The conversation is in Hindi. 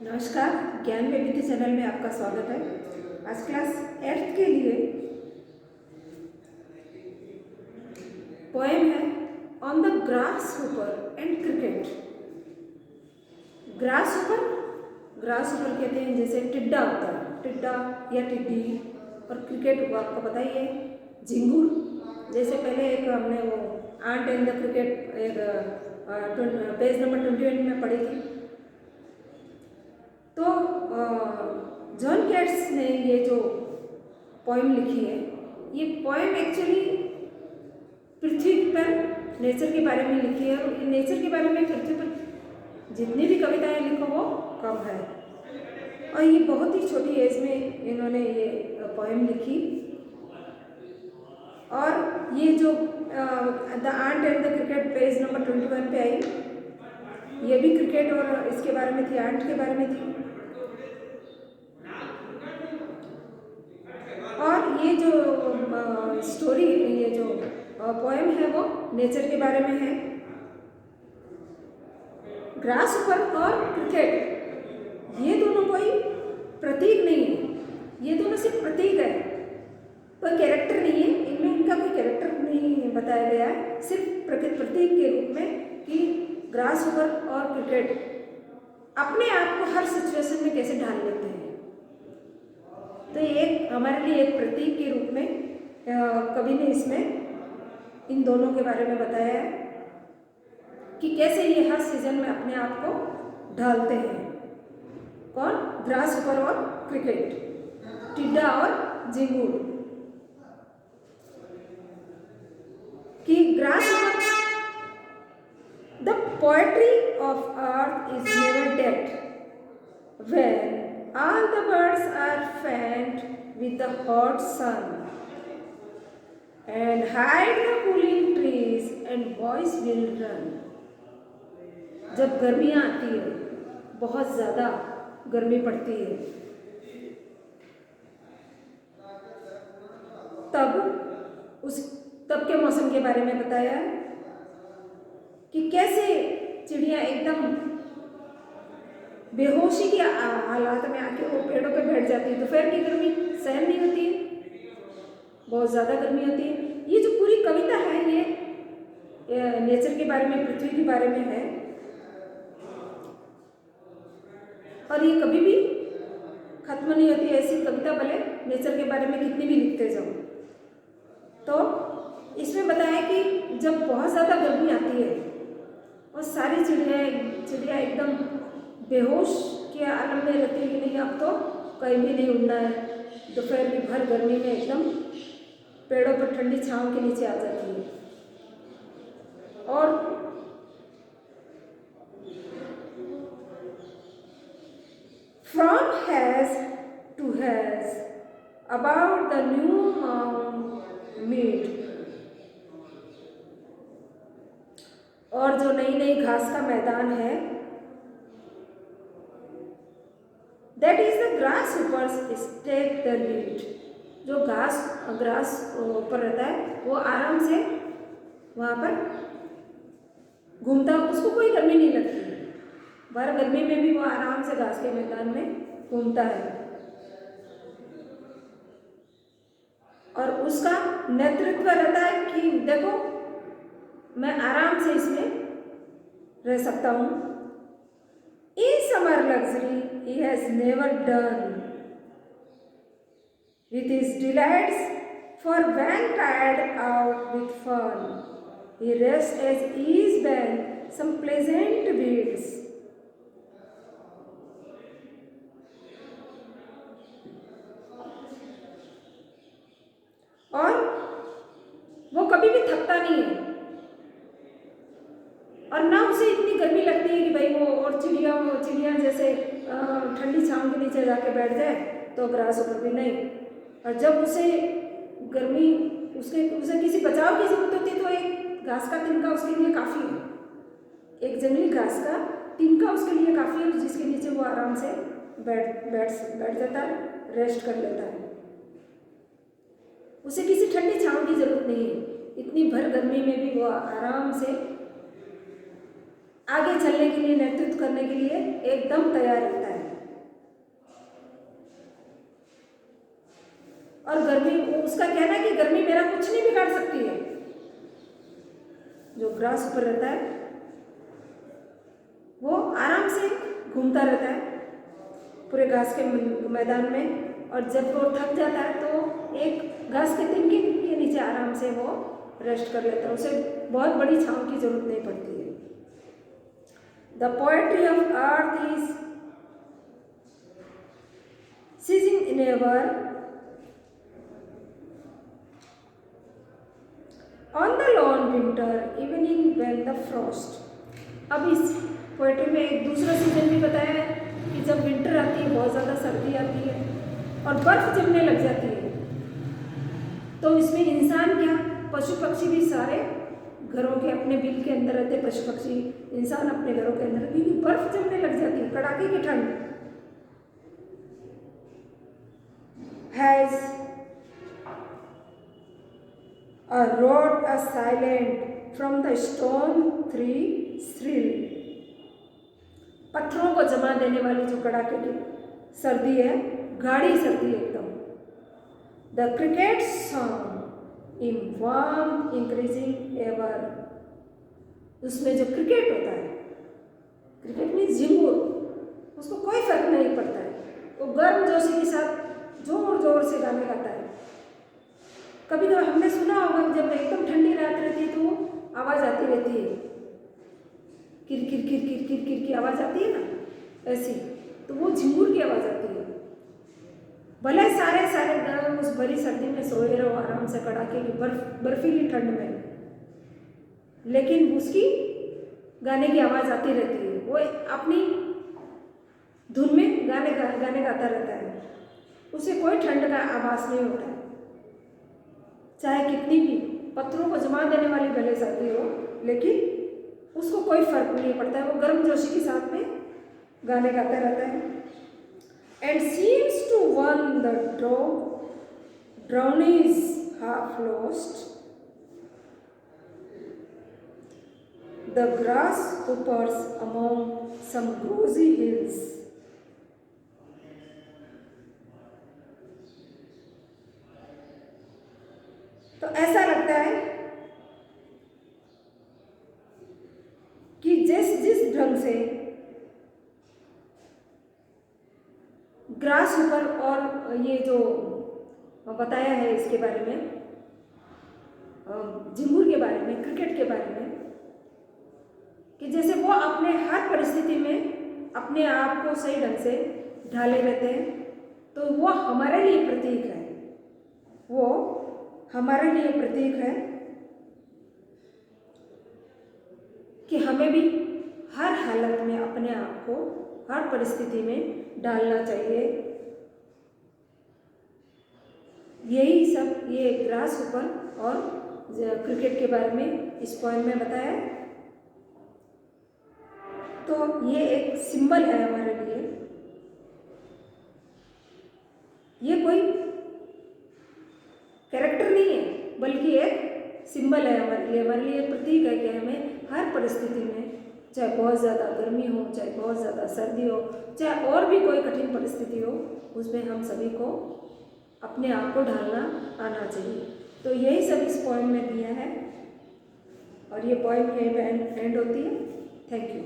नमस्कार, ज्ञान में विधि चैनल में आपका स्वागत है। आज क्लास 8th के लिए पोएम है on the grass Hooper and cricket. Grass Hooper कहते हैं जैसे टिड्डा होता है, टिड्डा या टिड्डी, और क्रिकेट वो आपको पता ही है, झिंगुर। जैसे पहले एक हमने वो आंट एंड द क्रिकेट एक पेज नंबर 21 में पढ़ी थी। तो जॉन केट्स ने ये जो पोएम लिखी है, ये पोएम एक्चुअली पृथ्वी पर नेचर के बारे में लिखी है, और नेचर के बारे में पृथ्वी पर जितनी भी कविताएं लिखो वो कम है। और ये बहुत ही छोटी एज में इन्होंने ये पोएम लिखी। और ये जो the aunt and the cricket page number 21 पे आई, ये भी क्रिकेट और इसके बारे में थी, आंट के बारे में थी। और ये जो स्टोरी, ये जो पोएम है वो नेचर के बारे में है। ग्रास हुपर और क्रिकेट ये दोनों कोई प्रतीक नहीं है, ये दोनों सिर्फ प्रतीक है, कोई कैरेक्टर नहीं है इनमें, इनका कोई कैरेक्टर नहीं बताया गया है, सिर्फ प्रतीक के रूप में कि ग्रास हुपर और क्रिकेट अपने आप को हर सिचुएशन में कैसे ढाल लेते हैं। तो एक हमारे लिए एक प्रतीक के रूप में कवि ने इसमें इन दोनों के बारे में बताया है कि कैसे ये हर सीजन में अपने आप को ढालते हैं। कौन? ग्रास हुपर और क्रिकेट, टिड्डा और झिंगुर। कि grass Hooper, the poetry of earth is never dead when all the birds are fanned with the hot sun and hide the cooling trees and boys will run। जब गर्मियाँ आती है, बहुत ज़्यादा गर्मी पड़ती है, तब के मौसम के बारे में बताया कि कैसे चिड़िया एकदम बेहोशी के हालात में आके वो पेड़ों पे बैठ जाती है। दोपहर की गर्मी सहन नहीं होती है, बहुत ज़्यादा गर्मी होती है। ये जो पूरी कविता है ये नेचर के बारे में, पृथ्वी के बारे में है, और ये कभी भी खत्म नहीं होती ऐसी कविता, भले नेचर के बारे में कितनी भी लिखते जाओ। तो इसमें बताया कि जब बहुत ज़्यादा गर्मी आती है और सारी चिड़िया एकदम बेहोश के आलम में रहती है कि नहीं अब तो कहीं भी नहीं उड़ना है। दोपहर की भर गर्मी में एकदम पेड़ों पर ठंडी छांव के नीचे आ जाती है। और from hedge to hedge about the new mead, और जो नई नई घास का मैदान है, that is the grasshopper's take the lead. जो ग्रास ऊपर रहता है वो आराम से वहाँ पर घूमता, उसको कोई गर्मी नहीं लगती, भर गर्मी में भी वो आराम से घास के मैदान में घूमता है। और उसका नेतृत्व रहता है कि देखो मैं आराम से इसमें रह सकता हूँ। In summer luxury he has never done with his delights, for when tired out with fun he rests as ease bend some pleasant weeds। और वो कभी भी थकता नहीं है, और ना उसे इतनी गर्मी लगती है कि भाई वो और चिड़िया जैसे ठंडी छांव के नीचे जाके बैठ जाए, तो ग्रास ऊपर भी नहीं। और जब उसे गर्मी उसे किसी बचाव की जरूरत होती है तो एक घास का तिनका उसके लिए काफ़ी है, एक जंगली घास का तिनका उसके लिए काफ़ी है, जिसके नीचे वो आराम से बैठ जाता है, रेस्ट कर लेता है। उसे किसी ठंडी छांव की जरूरत नहीं है, इतनी भर गर्मी में भी वो आराम से आगे चलने के लिए, नेतृत्व करने के लिए एकदम तैयार रहता है। उसका कहना है कि गर्मी मेरा कुछ नहीं बिगाड़ सकती है। जो ग्रास ऊपर रहता है वो आराम से घूमता रहता है पूरे घास के मैदान में, और जब वो थक जाता है तो एक घास के तिनके के नीचे आराम से वो रेस्ट कर लेता है। उसे बहुत बड़ी छांव की जरूरत नहीं पड़ती है। The poetry of earth is ceasing never on the lone winter evening when the frost. अब इस पोएट्री में एक दूसरा सीजन भी बताया है कि जब विंटर आती है, बहुत ज़्यादा सर्दी आती है और बर्फ जमने लग जाती है, तो इसमें इंसान क्या, पशु पक्षी भी सारे घरों के अपने बिल के अंदर रहते, पशु पक्षी, इंसान अपने घरों के अंदर, क्योंकि बर्फ जमने लग जाती है, कड़ाके की ठंड। Has a rod a silent from the stone three thrill। पत्थरों को जमा देने वाली जो कड़ाके की सर्दी है, गाढ़ी सर्दी एकदम। The cricket song in warm increasing ever. उसमें जो क्रिकेट होता है, क्रिकेट में झिंगुर, उसको कोई फर्क नहीं पड़ता है, वो गर्म जोशी के साथ जोर जोर से गाने गाता है। कभी कभी हमने सुना होगा कि जब एकदम ठंडी रात रहती है तो आवाज़ आती रहती है, किर किर किर किर किर किर की आवाज़ आती है ना, ऐसी, तो वो झिंगुर की आवाज़ आती है। भले सारे सारे गर्म उस भरी सर्दी में सोए रहो आराम से कड़ाके की बर्फीली ठंड में, लेकिन उसकी गाने की आवाज़ आती रहती है। वो अपनी धुन में गाने गाता रहता है, उसे कोई ठंड का आभास नहीं होता है। चाहे कितनी भी पत्थरों को जमा देने वाली भले सर्दी हो, लेकिन उसको कोई फर्क नहीं पड़ता है, वो गर्म जोशी के साथ में गाने गाता रहता है। And seems to one the drown is half lost, the grasshoppers among some grassy hills. तो ऐसा लगता है कि जिस ढंग से ग्रास ऊपर, और ये जो बताया है इसके बारे में, झिंगुर के बारे में, क्रिकेट के बारे में, कि जैसे वो अपने हर परिस्थिति में अपने आप को सही ढंग से ढाले रहते हैं, तो वो हमारे लिए प्रतीक है, वो हमारे लिए प्रतीक है कि हमें भी हर हालत में अपने आप को हर परिस्थिति में डालना चाहिए। यही सब ये ग्रास ऊपर और क्रिकेट के बारे में इस पॉइंट में बताया। तो ये एक सिंबल है हमारे लिए, ये कोई कैरेक्टर नहीं है, बल्कि एक सिंबल है हमारे लिए प्रतीक है कि हमें हर परिस्थिति में, चाहे बहुत ज़्यादा गर्मी हो, चाहे बहुत ज़्यादा सर्दी हो, चाहे और भी कोई कठिन परिस्थिति हो, उसमें हम सभी को अपने आप को ढालना आना चाहिए। तो यही सब इस पॉइंट में दिया है, और ये पॉइंट यहीं पे एंड होती है। Thank you.